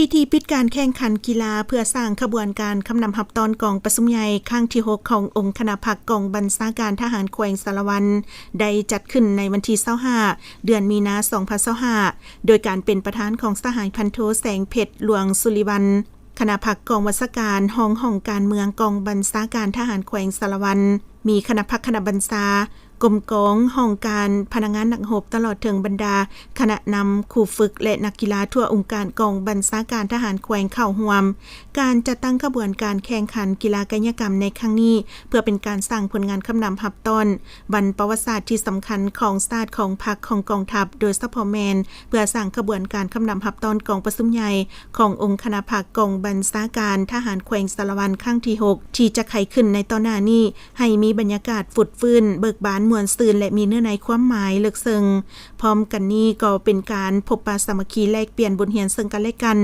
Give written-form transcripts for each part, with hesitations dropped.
พิธีปิดการแข่งขันกีฬาเพื่อสร้างขบวนการคำนำหับตอนกองประชุมใหญ่ครั้งที่6ขององค์คณะพรรคกองบัญชาการทหารแขวงสารวัตรได้จัดขึ้นในวันที่25เดือนมีนาคม2025โดยการเป็นประธานของสหายพันโทแสงเพชรหลวงสุริวัลย์คณะพรรคกองวัชการห้องการเมืองกองบัญชาการทหารแขวงสารวัตรมีคณะพรรคคณะบัญชากรมกองห้องการพนักงานนักรบตลอดถึงบรรดาคณะนำครูฝึกและนักกีฬาทั่วองค์การกองบัญชาการทหารแขวงเข้าร่วมการจัดตั้งขบวนการแข่งขันกีฬากายกรรมในครั้งนี้เพื่อเป็นการสร้างผลงานคำนำหับต้นบรรประวัติศาสตร์ที่สำคัญของชาติของพรรคของกองทัพโดยเฉพาะแมนเพื่อสร้างขบวนการคำนำหับต้นกองประชุมใหญ่ขององค์คณะพรรคกองบัญชาการทหารแขวงสารวัตรครั้งที่6ที่จะไขขึ้นในตอนหน้านี้ให้มีบรรยากาศฟุดฟื้นเบิกบานม่วนซื่นและมีเนื้อในความหมายลึกซึ้งพร้อมกันนี้ก็เป็นการพบปะสามัคคีแลกเปลี่ยนบทเรียนซึ่งกันและกัน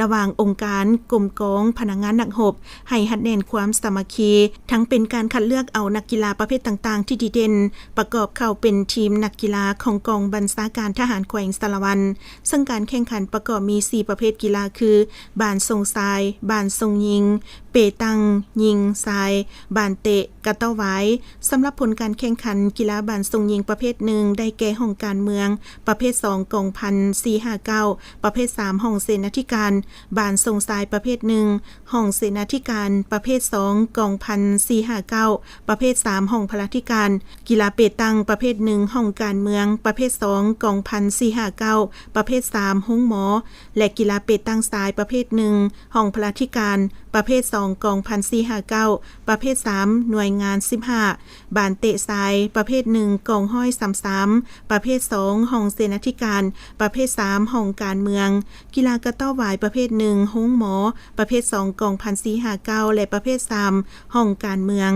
ระหว่างองค์การกรมกองพนักงานนักรบให้หัดแน่นความสามัคคีทั้งเป็นการคัดเลือกเอานักกีฬาประเภทต่างๆที่ดีเด่นประกอบเข้าเป็นทีมนักกีฬาของกองบัญชาการทหารแขวงสารวัตรซึ่งการแข่งขันประกอบมี4ประเภทกีฬาคือบานทรงทรายบานทรงยิงเปตังยิงทรายบานเตะกระเต้าไว้สำหรับผลการแข่งขันกีฬาบานทรงยิงประเภท1ได้แก่ห้องการเมืองประเภท2กองพัน459ประเภท3ห้องเสนาธิการบานทรงทรายประเภท1ห้องเสนาธิการประเภท2กองพัน459ประเภท3ห้องพลาธิการกีฬาเปตังประเภท1ห้องการเมืองประเภท2กองพัน459ประเภท3ห้องหมอและกีฬาเปตังทรายประเภท1ห้องพลาธิการประเภท2กองพัน459ประเภท3หน่วยงาน15บานเตะทรายประเภท1กองห้อย33ประเภท2ห้องเสนาธิการประเภท3ห้องการเมืองกีฬากระเต้าหวายประเภท1ห้องหมอประเภท2กองพัน459และประเภท3ห้องการเมือง